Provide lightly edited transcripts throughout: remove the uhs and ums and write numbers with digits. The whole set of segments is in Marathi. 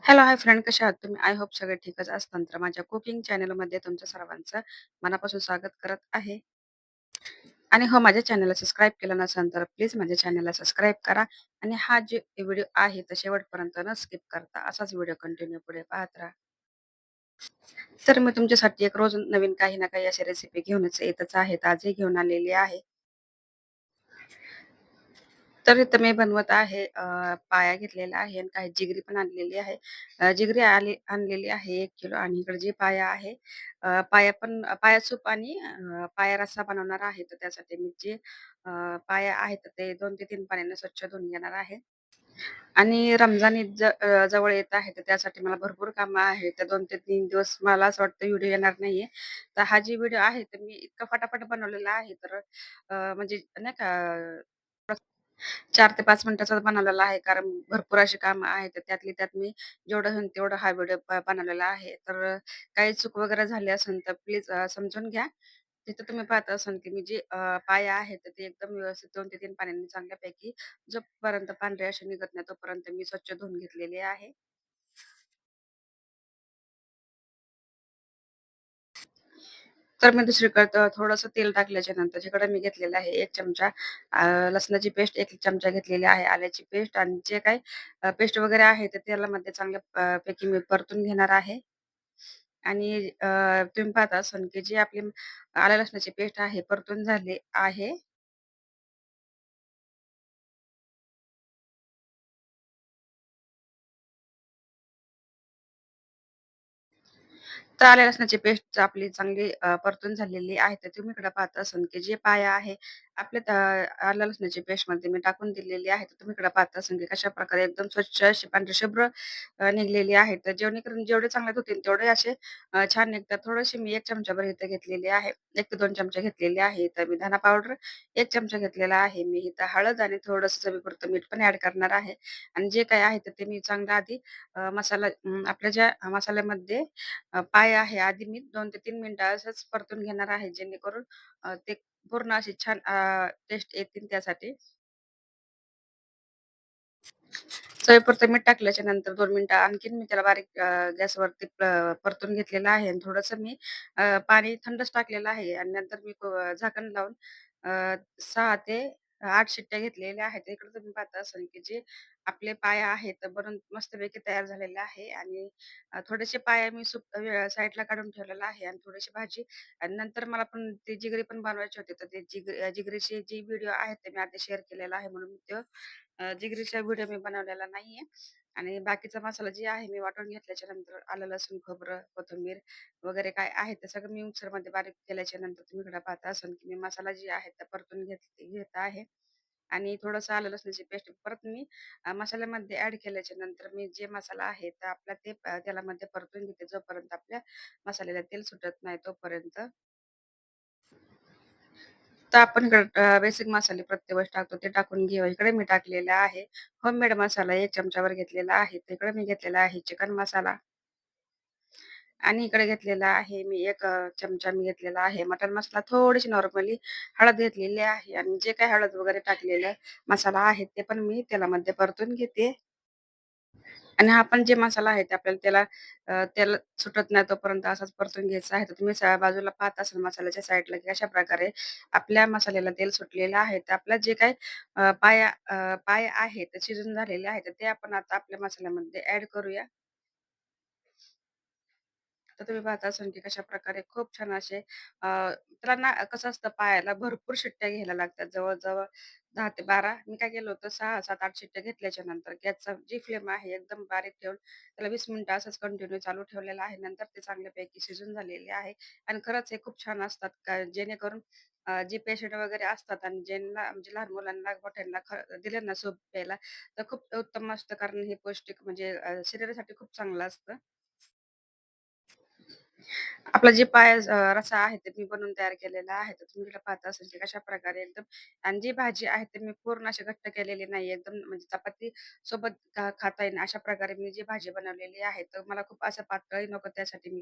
हॅलो, हाय फ्रेंड कशा आहात तुम्ही? आय होप सगळे ठीकच असताल. तर माझ्या कुकिंग चॅनलमध्ये तुमच्या सर्वांचं मनापासून स्वागत करत आहे. आणि हो, माझ्या चॅनलला सबस्क्राईब केलं नसेल तर प्लीज माझ्या चॅनलला सबस्क्राईब करा. आणि हा जे व्हिडिओ आहे तो शेवटपर्यंत न स्किप करता असाच व्हिडिओ कंटिन्यू पुढे पाहत राहा. तर मी तुमच्यासाठी एक रोज नवीन काही ना काही अशी रेसिपी घेऊनच येतच आहे. तर आजही घेऊन आलेली आहे. तर इथं मी बनवत आहे पाया घेतलेला आहे आणि काही जिगरी पण आणलेली आहे. जिगरी आणलेली आहे 1 किलो आणि इकडे जी पाया आहे पाया सूप आणि पाया रस्सा बनवणार आहे. तर त्यासाठी मी जे पाया आहेत तर ते 2 ते 3 पाण्याने स्वच्छ धुवून घेणार आहे. आणि रमजान ईद जवळ येत आहे, तर त्यासाठी मला भरपूर कामं आहेत. तर 2 ते 3 दिवस मला असं वाटतं व्हिडिओ येणार नाहीये. तर हा जी व्हिडिओ आहे, तर मी इतका फटाफट बनवलेला आहे, तर म्हणजे नाही का 4 ते 5 मिनिटाचाच बनवलेला आहे. कारण भरपूर अशी कामं आहेत. तर त्यातली त्यात मी जेवढं होईल तेवढं हा व्हिडिओ बनवलेला आहे. तर काही चूक वगैरे झाली असेल तर प्लीज समजून घ्या. तिथं तुम्ही पाहत असाल की मी जे पाया आहे तर ते एकदम व्यवस्थित 2 ते 3 पाण्याने चांगल्यापैकी जोपर्यंत पांढरे असे निघत नाही तोपर्यंत मी स्वच्छ धुवून घेतलेले आहे. तर मी दुसरीकडे थोडंसं तेल टाकल्याच्या नंतर जिकडे मी घेतलेलं आहे 1 चमचा लसणाची पेस्ट, 1 चमचा घेतलेली आहे आल्याची पेस्ट आणि जे काही पेस्ट वगैरे आहे ते तेलामध्ये चांगल्या पैकी मी परतून घेणार आहे. आणि तुम्ही पाहत असाल की जी आपली आलं लसणाची पेस्ट आहे परतून झाली आहे. तर आल्या लसणाची पेस्ट आपली चांगली परतून झालेली आहे. तर तुम्ही इकडे पाहत असाल, की जे पाया आहे आपल्या आलं लसणाची पेस्टमध्ये मी टाकून दिलेली आहे. तर तुम्ही इकडे पाहत असाल, की कशाप्रकारे एकदम स्वच्छ अशी पांढरी शुभ्र निघलेली आहे. तर जेणेकरून जेवढे चांगले धुतील तेवढे असे छान निघतात. थोडेसे मी 1 चमचाभर इथं घेतलेले आहे. 1 ते 2 चमचे घेतलेले आहे. तर मी धना पावडर 1 चमचा घेतलेला आहे. मी इथं हळद आणि थोडंसं चवीपुरतं मीठ पण ॲड करणार आहे. आणि जे काही आहे तर ते मी चांगलं आधी मसाला आपल्या ज्या मसाल्यामध्ये पाय आहे आधी मी 2 ते 3 मिनिटं असंच परतून घेणार आहे, जेणेकरून ते पूर्ण अशी छान टेस्ट येतील त्यासाठी. चवीपुरतं मीठ टाकल्याच्या नंतर 2 मिनिटं आणखीन मी त्याला बारीक गॅसवरती परतून घेतलेलं आहे आणि थोडंसं मी पाणी थंडच टाकलेलं आहे आणि नंतर मी झाकण लावून 6 ते 8 शिट्ट्या घेतलेल्या आहेत. इकडे तुम्ही पाहता असाल की जे आपले पाय आहेत तर बनून मस्तपैकी तयार झालेले आहे आणि थोडेसे पाय मी साईडला काढून ठेवलेला आहे आणि थोडीशी भाजी आणि नंतर मला पण ती जिगरी पण बनवायची होती. तर ते जिगरीची जी व्हिडिओ आहे ते मी आधी शेअर केलेला आहे म्हणून तो जिगरीचा व्हिडिओ मी बनवलेला नाहीये. आणि बाकीचा मसाला जे आहे मी वाटून घेतल्याच्या नंतर आलं, लसूण, खोबरं, कोथिंबीर वगैरे काय आहे ते सगळं मी मिक्सरमध्ये बारीक केल्याच्या नंतर तुम्ही इकडे पाहता असाल की मी मसाला जे आहे ते परतून घेत आहे. आणि थोडंसं आलं लसणाची पेस्ट परत मी मसाल्यामध्ये ॲड केल्याच्या नंतर मी जे मसाला आहे तर आपला ते तेलामध्ये परतून घेते जोपर्यंत आपल्या मसाल्याला तेल सुटत नाही तोपर्यंत. तर आपण इकडे बेसिक मसाले प्रत्येक वेळेस टाकतो ते टाकून घेऊ. इकडे मी टाकलेला आहे होममेड मसाला 1 चमचाभर घेतलेला आहे. तर इकडे मी घेतलेला आहे चिकन मसाला आणि इकडे घेतलेला आहे मी 1 चमचा मी घेतलेला आहे मटण मसाला. थोडीशी नॉर्मली हळद घेतलेली आहे आणि जे काही हळद वगैरे टाकलेलं मसाला आहे ते पण मी तेलामध्ये परतून घेते. आणि हा पण जे मसाला आहे ते आपल्याला तेल सुटत नाही तोपर्यंत असाच परतून घ्यायचा आहे. तर तुम्ही बाजूला पाहत असाल मसाल्याच्या साईडला की कशाप्रकारे आपल्या मसाल्याला तेल सुटलेलं आहे. तर आपला जे काही पाय आहे ते शिजून झालेले आहे. तर ते आपण आता आपल्या मसाल्यामध्ये ॲड करूया. तर तुम्ही पाहत असाल की कशाप्रकारे खूप छान असे त्याला ना कसं असतं पायाला भरपूर शिट्ट्या घ्यायला लागतात. जवळ-जवळ 10 ते 12 मी काय केलं होतं 6, 7, 8 शिट्ट्या घेतल्याच्या नंतर गॅसचा जी फ्लेम आहे एकदम बारीक ठेवून त्याला 20 मिनिटं असंच कंटिन्यू चालू ठेवलेलं आहे. नंतर ते चांगल्यापैकी शिजून झालेले आहे आणि खरंच हे खूप छान असतात का जेणेकरून जे पेशंट वगैरे असतात आणि ज्यांना म्हणजे लहान मुलांना, मोठ्यांना दिलं ना सूप प्यायला तर खूप उत्तम असतं कारण हे पौष्टिक म्हणजे शरीरासाठी खूप चांगलं असतं. आपला जे रस्सा आहे ते मी बनवून तयार केलेला आहे. तर तुम्ही इकडे पाहता असाल की कशाप्रकारे एकदम आणि जी भाजी आहे ते मी पूर्ण अशी घट्ट केलेली नाही. एकदम म्हणजे चपाती सोबत खाता येईल अशा प्रकारे मी जी भाजी बनवलेली आहे. तर मला खूप असं पातळही नको त्यासाठी मी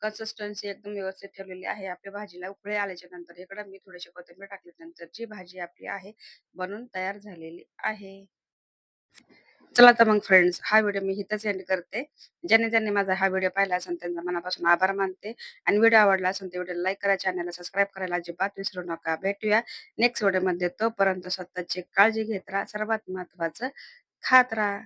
कन्सिस्टन्सी एकदम व्यवस्थित ठेवलेली आहे. आपल्या भाजीला उकळी आल्याच्या नंतर इकडं मी थोडीशी कोथिंबीर टाकल्यानंतर जी भाजी आपली आहे बनून तयार झालेली आहे. चला तर मग फ्रेंड्स, हा व्हिडिओ मी इथेच एंड करते. ज्यांनी माझा हा व्हिडिओ पाहिला असेल त्यांचा मनापासून आभार मानते आणि व्हिडिओ आवडला असेल तर व्हिडिओला लाईक करा, चॅनलला सबस्क्राईब करायला अजिबात विसरू नका. भेटूया नेक्स्ट व्हिडिओमध्ये. तोपर्यंत स्वतःची काळजी घेत राहा. सर्वात महत्त्वाचं खात राहा.